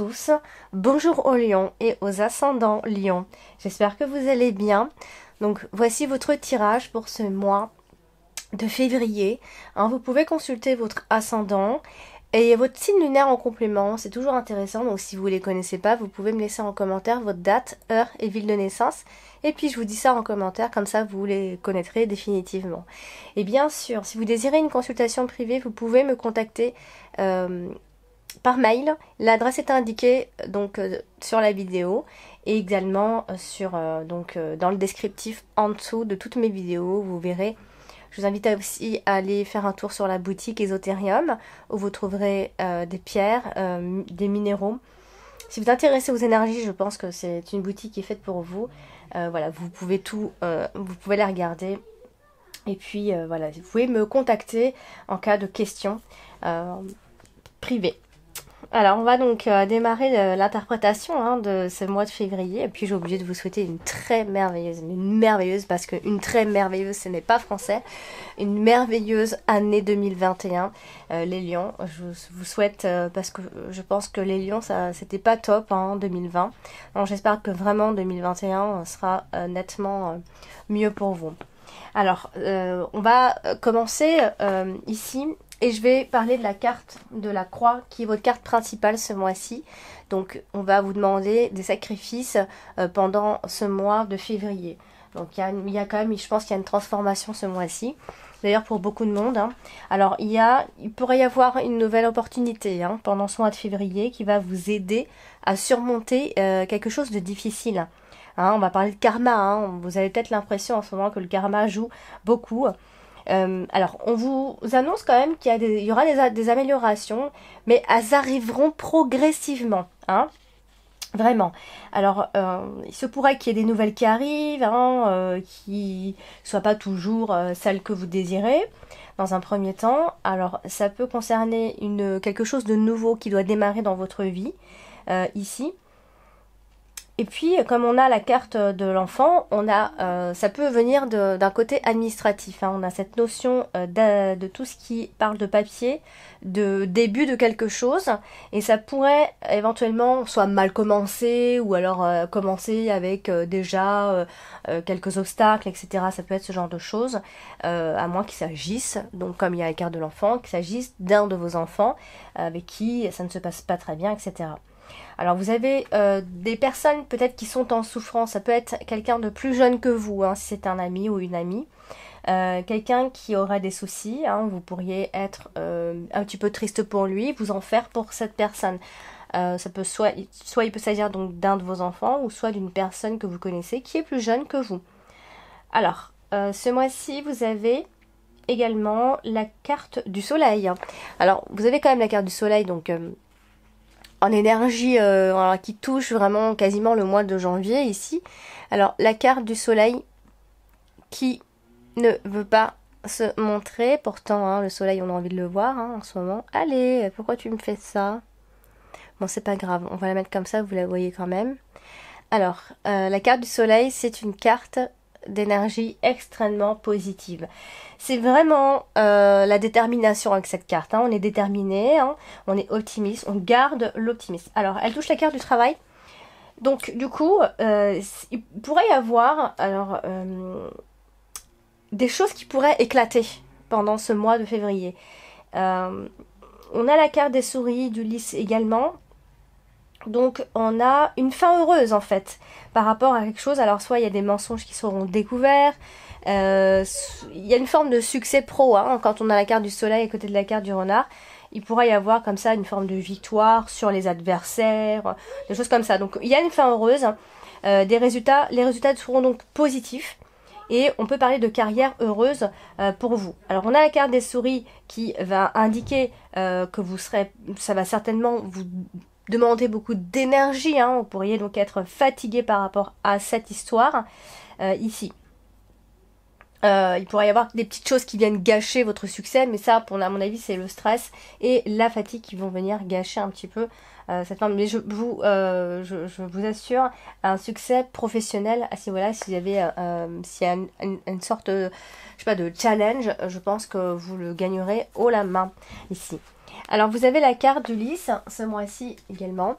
tous, bonjour aux lions et aux ascendants lions. J'espère que vous allez bien. Donc voici votre tirage pour ce mois de février. Vous pouvez consulter votre ascendant et votre signe lunaire en complément, c'est toujours intéressant. Donc si vous ne les connaissez pas, vous pouvez me laisser en commentaire votre date, heure et ville de naissance. Et puis je vous dis ça en commentaire, comme ça vous les connaîtrez définitivement. Et bien sûr, si vous désirez une consultation privée, vous pouvez me contacter par mail. L'adresse est indiquée donc sur la vidéo et également dans le descriptif en dessous de toutes mes vidéos. Vous verrez. Je vous invite aussi à aller faire un tour sur la boutique Esoterium où vous trouverez des pierres, des minéraux. Si vous êtes intéressé aux énergies, je pense que c'est une boutique qui est faite pour vous. Voilà, vous pouvez vous pouvez la regarder. Et puis voilà, vous pouvez me contacter en cas de questions privées. Alors on va donc démarrer l'interprétation de ce mois de février. Et puis j'ai oublié de vous souhaiter une merveilleuse parce qu'une très merveilleuse ce n'est pas français, une merveilleuse année 2021. Les lions, je vous souhaite parce que je pense que les lions ça c'était pas top en 2020. Donc j'espère que vraiment 2021 sera nettement mieux pour vous. Alors on va commencer ici. Et je vais parler de la carte de la croix qui est votre carte principale ce mois-ci. Donc on va vous demander des sacrifices pendant ce mois de février. Donc il y a quand même, je pense qu'il y a une transformation ce mois-ci. D'ailleurs pour beaucoup de monde. Alors il pourrait y avoir une nouvelle opportunité pendant ce mois de février qui va vous aider à surmonter quelque chose de difficile. On va parler de karma. Vous avez peut-être l'impression en ce moment que le karma joue beaucoup. Alors, on vous annonce quand même qu'il y aura des améliorations, mais elles arriveront progressivement, vraiment. Alors, il se pourrait qu'il y ait des nouvelles qui arrivent, qui ne soient pas toujours celles que vous désirez, dans un premier temps. Alors, ça peut concerner quelque chose de nouveau qui doit démarrer dans votre vie, ici. Et puis, comme on a la carte de l'enfant, ça peut venir d'un côté administratif. On a cette notion de tout ce qui parle de papier, de début de quelque chose. Et ça pourrait éventuellement soit mal commencer, ou alors commencer avec déjà quelques obstacles, etc. Ça peut être ce genre de choses, à moins qu'il s'agisse, donc comme il y a la carte de l'enfant, qu'il s'agisse d'un de vos enfants avec qui ça ne se passe pas très bien, etc. Alors vous avez des personnes peut-être qui sont en souffrance, ça peut être quelqu'un de plus jeune que vous, si c'est un ami ou une amie, quelqu'un qui aurait des soucis, vous pourriez être un petit peu triste pour lui, vous en faire pour cette personne. Ça peut soit il peut s'agir donc d'un de vos enfants ou soit d'une personne que vous connaissez qui est plus jeune que vous. Alors ce mois-ci vous avez également la carte du soleil. Alors vous avez quand même la carte du soleil donc en énergie qui touche vraiment quasiment le mois de janvier ici. Alors la carte du soleil qui ne veut pas se montrer, pourtant le soleil on a envie de le voir en ce moment. Allez, pourquoi tu me fais ça? Bon c'est pas grave, on va la mettre comme ça, vous la voyez quand même. Alors la carte du soleil c'est une carte d'énergie extrêmement positive. C'est vraiment la détermination avec cette carte. On est déterminé, on est optimiste, on garde l'optimisme. Alors, elle touche la carte du travail. Donc, du coup, il pourrait y avoir des choses qui pourraient éclater pendant ce mois de février. On a la carte des souris, du lys également. Donc on a une fin heureuse en fait par rapport à quelque chose. Alors soit il y a des mensonges qui seront découverts, il y a une forme de succès pro quand on a la carte du soleil à côté de la carte du renard. Il pourrait y avoir comme ça une forme de victoire sur les adversaires, des choses comme ça. Donc il y a une fin heureuse, les résultats seront donc positifs. Et on peut parler de carrière heureuse pour vous. Alors on a la carte des souris qui va indiquer que ça va certainement vous demander beaucoup d'énergie, vous pourriez donc être fatigué par rapport à cette histoire ici. Il pourrait y avoir des petites choses qui viennent gâcher votre succès, mais ça, à mon avis, c'est le stress et la fatigue qui vont venir gâcher un petit peu cette forme. Mais je vous assure un succès professionnel à ce niveau-là. Si vous avez s'il y a une sorte je sais pas, de challenge, je pense que vous le gagnerez haut la main ici. Alors vous avez la carte du lys ce mois-ci également.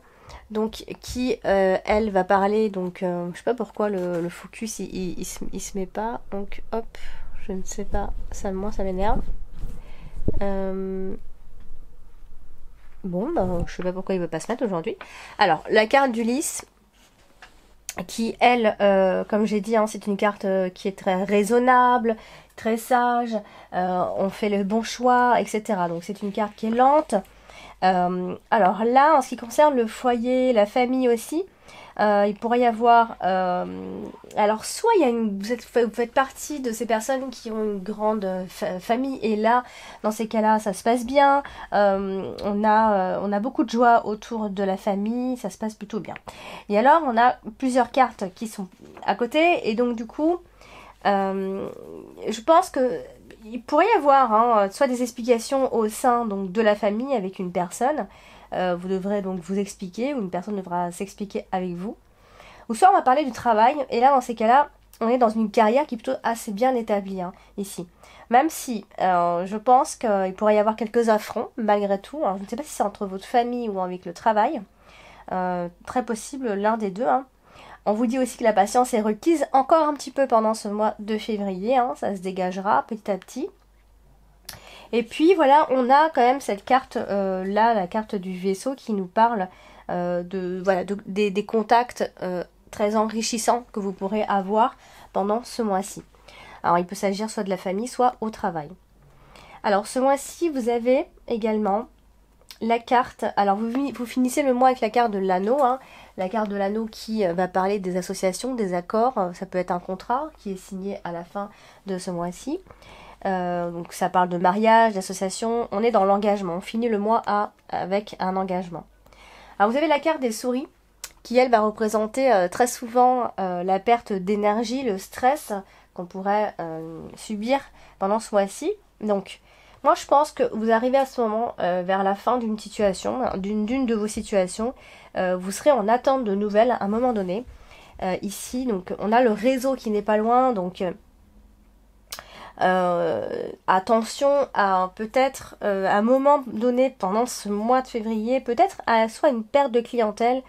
donc qui elle va parler, donc je sais pas pourquoi le focus il se met pas, donc hop, je ne sais pas, moi ça m'énerve. Bon, ben, je sais pas pourquoi il veut pas se mettre aujourd'hui. Alors, la carte d'Ulysse, qui elle, comme j'ai dit, hein, c'est une carte qui est très raisonnable, très sage, on fait le bon choix, etc. Donc c'est une carte qui est lente. Alors là, en ce qui concerne le foyer, la famille aussi, il pourrait y avoir... alors soit il y a vous faites partie de ces personnes qui ont une grande famille et là, dans ces cas-là, ça se passe bien. On a beaucoup de joie autour de la famille, ça se passe plutôt bien. Et alors, on a plusieurs cartes qui sont à côté et donc du coup, je pense que il pourrait y avoir hein, soit des explications au sein donc, de la famille avec une personne. Vous devrez donc vous expliquer, ou une personne devra s'expliquer avec vous. Ou soit on va parler du travail, et là dans ces cas-là, on est dans une carrière qui est plutôt assez bien établie hein, ici. Même si je pense qu'il pourrait y avoir quelques affronts, malgré tout. Alors, je ne sais pas si c'est entre votre famille ou avec le travail. Très possible l'un des deux. Hein. On vous dit aussi que la patience est requise encore un petit peu pendant ce mois de février. Hein, ça se dégagera petit à petit. Et puis voilà, on a quand même cette carte là, la carte du vaisseau qui nous parle des contacts très enrichissants que vous pourrez avoir pendant ce mois-ci. Alors il peut s'agir soit de la famille, soit au travail. Alors ce mois-ci, vous avez également la carte, alors vous finissez le mois avec la carte de l'anneau, hein, la carte de l'anneau qui va parler des associations, des accords, ça peut être un contrat qui est signé à la fin de ce mois-ci. Donc ça parle de mariage, d'association, on est dans l'engagement, on finit le mois avec un engagement. Alors vous avez la carte des souris qui elle va représenter très souvent la perte d'énergie, le stress qu'on pourrait subir pendant ce mois-ci. Donc moi je pense que vous arrivez à ce moment vers la fin d'une situation, d'une de vos situations, vous serez en attente de nouvelles à un moment donné. Ici donc on a le réseau qui n'est pas loin, donc attention à peut-être à un moment donné pendant ce mois de février, peut-être à soit une perte de clientèle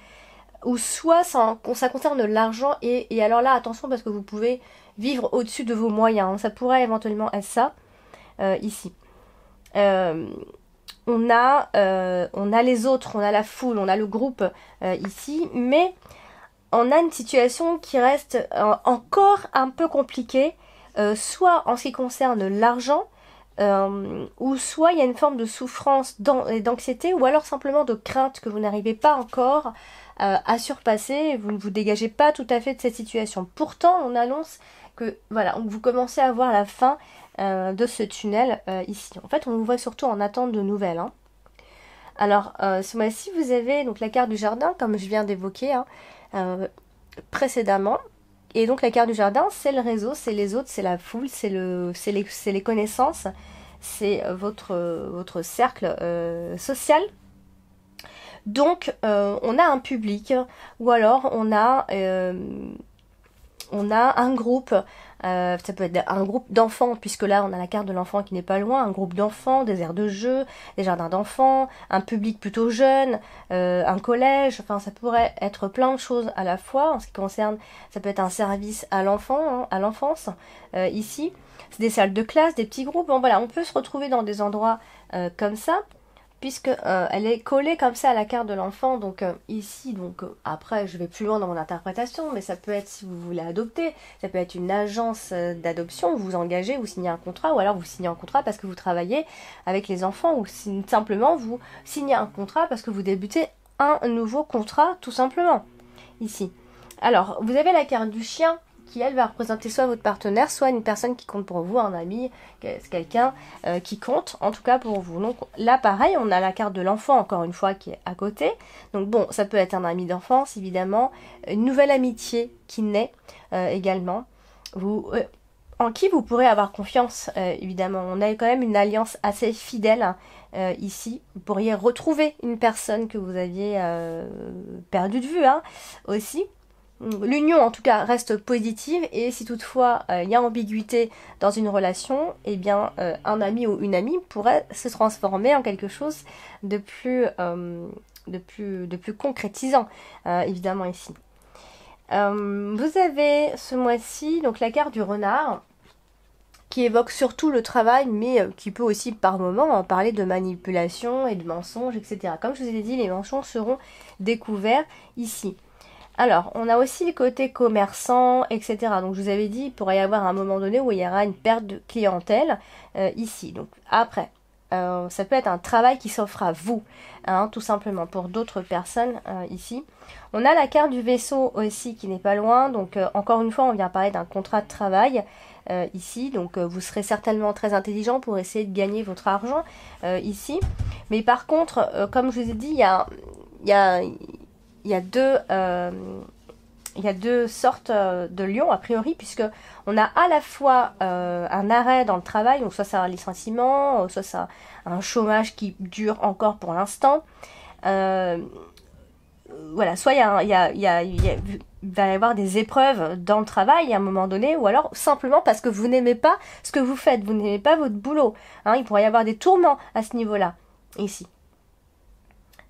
ou soit ça concerne l'argent et alors là attention parce que vous pouvez vivre au-dessus de vos moyens, ça pourrait éventuellement être ça ici. On a les autres, on a la foule, on a le groupe ici, mais on a une situation qui reste encore un peu compliquée. Soit en ce qui concerne l'argent, ou soit il y a une forme de souffrance d'anxiété, ou alors simplement de crainte que vous n'arrivez pas encore à surpasser, vous ne vous dégagez pas tout à fait de cette situation. Pourtant, on annonce que voilà, vous commencez à voir la fin de ce tunnel ici. En fait, on vous voit surtout en attente de nouvelles. Hein. Alors, ce mois-ci, vous avez donc la carte du jardin, comme je viens d'évoquer hein, précédemment. Et donc la carte du jardin, c'est le réseau, c'est les autres, c'est la foule, c'est les connaissances, c'est votre cercle social. Donc on a un public, ou alors on a un groupe, ça peut être un groupe d'enfants, puisque là on a la carte de l'enfant qui n'est pas loin, un groupe d'enfants, des aires de jeu, des jardins d'enfants, un public plutôt jeune, un collège, enfin ça pourrait être plein de choses à la fois en ce qui concerne, ça peut être un service à l'enfant, hein, à l'enfance, ici, c'est des salles de classe, des petits groupes, bon voilà, on peut se retrouver dans des endroits comme ça, puisque elle est collée comme ça à la carte de l'enfant, donc ici, donc après je vais plus loin dans mon interprétation, mais ça peut être si vous voulez adopter, ça peut être une agence d'adoption, vous vous engagez, vous signez un contrat, ou alors vous signez un contrat parce que vous travaillez avec les enfants, ou simplement vous signez un contrat parce que vous débutez un nouveau contrat, tout simplement, ici. Alors, vous avez la carte du chien, qui elle va représenter soit votre partenaire, soit une personne qui compte pour vous, un ami, quelqu'un qui compte en tout cas pour vous. Donc là pareil, on a la carte de l'enfant encore une fois qui est à côté. Donc bon, ça peut être un ami d'enfance évidemment, une nouvelle amitié qui naît également, en qui vous pourrez avoir confiance évidemment. On a quand même une alliance assez fidèle ici. Vous pourriez retrouver une personne que vous aviez perdue de vue hein, aussi. L'union en tout cas reste positive et si toutefois il y a ambiguïté dans une relation, eh bien un ami ou une amie pourrait se transformer en quelque chose de plus de plus concrétisant, évidemment ici. Vous avez ce mois-ci donc la carte du renard, qui évoque surtout le travail, mais qui peut aussi par moments parler de manipulation et de mensonges, etc. Comme je vous ai dit, les mensonges seront découverts ici. Alors, on a aussi le côté commerçant, etc. Donc, je vous avais dit, il pourrait y avoir un moment donné où il y aura une perte de clientèle ici. Donc, après, ça peut être un travail qui s'offre à vous, hein, tout simplement, pour d'autres personnes ici. On a la carte du vaisseau aussi qui n'est pas loin. Donc, encore une fois, on vient parler d'un contrat de travail. Ici, donc vous serez certainement très intelligent pour essayer de gagner votre argent ici, mais par contre comme je vous ai dit, il y a deux sortes de lions a priori, puisque on a à la fois un arrêt dans le travail, donc soit c'est un licenciement, soit c'est un chômage qui dure encore pour l'instant, voilà, soit il va y avoir des épreuves dans le travail à un moment donné, ou alors simplement parce que vous n'aimez pas ce que vous faites, vous n'aimez pas votre boulot. Hein, il pourrait y avoir des tourments à ce niveau-là, ici.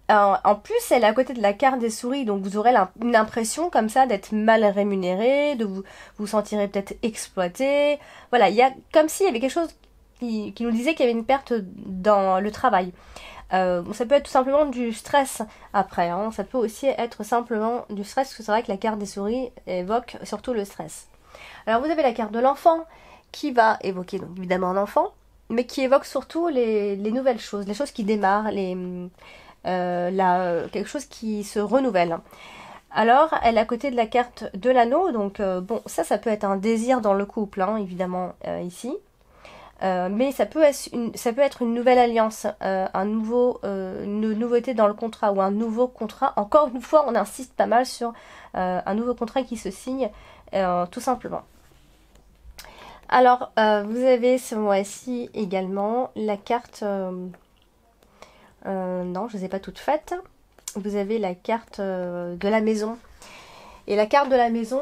En plus, elle est à côté de la carte des souris, donc vous aurez une impression comme ça d'être mal rémunéré, de vous sentirez peut-être exploité. Voilà, il y a comme s'il y avait quelque chose qui nous disait qu'il y avait une perte dans le travail. Ça peut être tout simplement du stress après, hein. Ça peut aussi être simplement du stress, parce que c'est vrai que la carte des souris évoque surtout le stress. Alors vous avez la carte de l'enfant qui va évoquer donc évidemment un enfant, mais qui évoque surtout les nouvelles choses, les choses qui démarrent, quelque chose qui se renouvelle. Alors elle est à côté de la carte de l'anneau, donc bon, ça peut être un désir dans le couple, hein, évidemment ici. Mais ça peut être une nouvelle alliance, une nouveauté dans le contrat ou un nouveau contrat. Encore une fois, on insiste pas mal sur un nouveau contrat qui se signe, tout simplement. Alors, vous avez ce mois-ci également la carte... non, je ne les ai pas toutes faites. Vous avez la carte de la maison. Et la carte de la maison...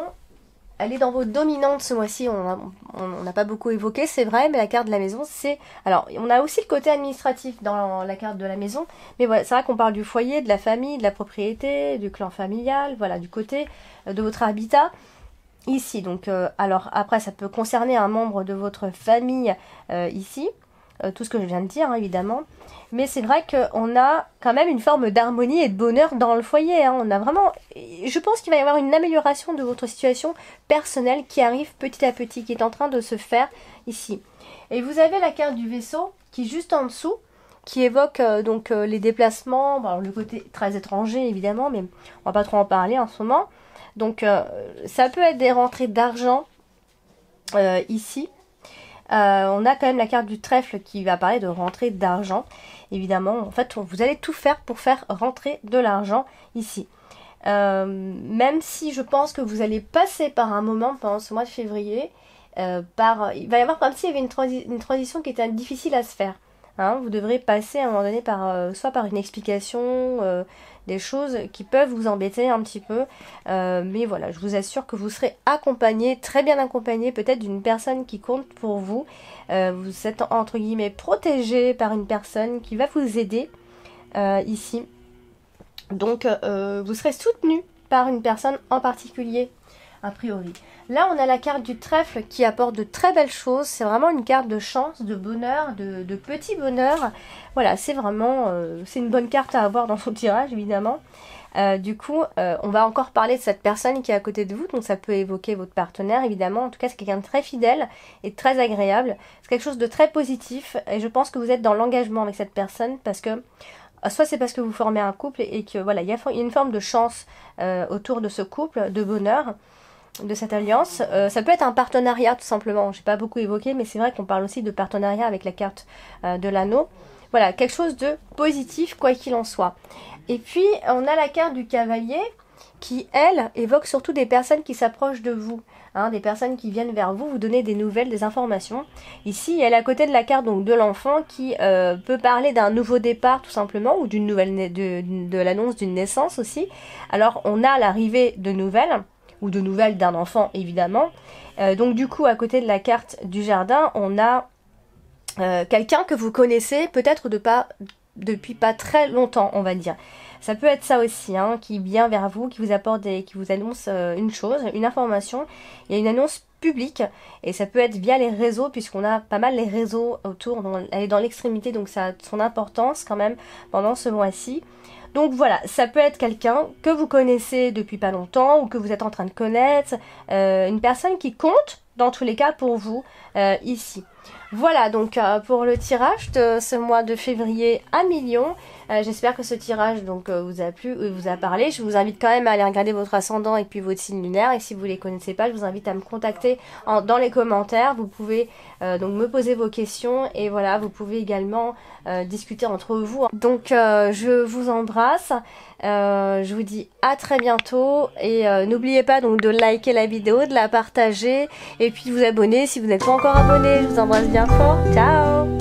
Elle est dans vos dominantes ce mois-ci, on n'a pas beaucoup évoqué, c'est vrai, mais la carte de la maison, c'est... Alors, on a aussi le côté administratif dans la carte de la maison, mais voilà, c'est vrai qu'on parle du foyer, de la famille, de la propriété, du clan familial, voilà, du côté de votre habitat, ici. Donc, alors, après, ça peut concerner un membre de votre famille, ici, tout ce que je viens de dire, hein, évidemment. Mais c'est vrai qu'on a quand même une forme d'harmonie et de bonheur dans le foyer. Hein. On a vraiment... Je pense qu'il va y avoir une amélioration de votre situation personnelle qui arrive petit à petit, qui est en train de se faire ici. Et vous avez la carte du vaisseau qui est juste en dessous, qui évoque donc les déplacements, bon, le côté très étranger évidemment, mais on va pas trop en parler en ce moment. Donc ça peut être des rentrées d'argent ici. On a quand même la carte du trèfle qui va parler de rentrée d'argent. Évidemment, en fait, vous allez tout faire pour faire rentrer de l'argent ici. Même si je pense que vous allez passer par un moment pendant ce mois de février, il va y avoir comme s'il y avait une transition qui était difficile à se faire. Hein, vous devrez passer à un moment donné soit par une explication, des choses qui peuvent vous embêter un petit peu. Mais voilà, je vous assure que vous serez accompagné, très bien accompagné, peut-être d'une personne qui compte pour vous. Vous êtes entre guillemets protégé par une personne qui va vous aider ici. Donc vous serez soutenu par une personne en particulier, a priori. Là, on a la carte du trèfle qui apporte de très belles choses. C'est vraiment une carte de chance, de bonheur, de petit bonheur. Voilà, c'est vraiment... c'est une bonne carte à avoir dans son tirage, évidemment. Du coup, on va encore parler de cette personne qui est à côté de vous. Donc, ça peut évoquer votre partenaire, évidemment. En tout cas, c'est quelqu'un de très fidèle et très agréable. C'est quelque chose de très positif. Et je pense que vous êtes dans l'engagement avec cette personne parce que... Soit c'est parce que vous formez un couple et que voilà, il y a une forme de chance autour de ce couple, de bonheur, de cette alliance. Ça peut être un partenariat tout simplement. Je n'ai pas beaucoup évoqué, mais c'est vrai qu'on parle aussi de partenariat avec la carte de l'anneau. Voilà, quelque chose de positif quoi qu'il en soit. Et puis on a la carte du cavalier qui, elle, évoque surtout des personnes qui s'approchent de vous. Hein, des personnes qui viennent vers vous, vous donner des nouvelles, des informations. Ici, elle est à côté de la carte donc de l'enfant qui peut parler d'un nouveau départ tout simplement, ou d'une nouvelle de l'annonce d'une naissance aussi. Alors, on a l'arrivée de nouvelles, ou de nouvelles d'un enfant évidemment. Donc du coup, à côté de la carte du jardin, on a quelqu'un que vous connaissez peut-être depuis pas très longtemps, on va dire. Ça peut être ça aussi, hein, qui vient vers vous, qui vous apporte qui vous annonce une chose, une information. Il y a une annonce publique et ça peut être via les réseaux puisqu'on a pas mal les réseaux autour. Donc elle est dans l'extrémité, donc ça a son importance quand même pendant ce mois-ci. Donc voilà, ça peut être quelqu'un que vous connaissez depuis pas longtemps ou que vous êtes en train de connaître, une personne qui compte dans tous les cas pour vous ici. Voilà donc pour le tirage de ce mois de février à millions. J'espère que ce tirage donc vous a plu, vous a parlé. Je vous invite quand même à aller regarder votre ascendant et puis votre signe lunaire. Et si vous ne les connaissez pas, je vous invite à me contacter dans les commentaires. Vous pouvez donc me poser vos questions et voilà, vous pouvez également discuter entre vous. Donc je vous embrasse. Je vous dis à très bientôt et n'oubliez pas donc de liker la vidéo, de la partager et puis de vous abonner si vous n'êtes pas encore abonné. Je vous embrasse bien fort. Ciao!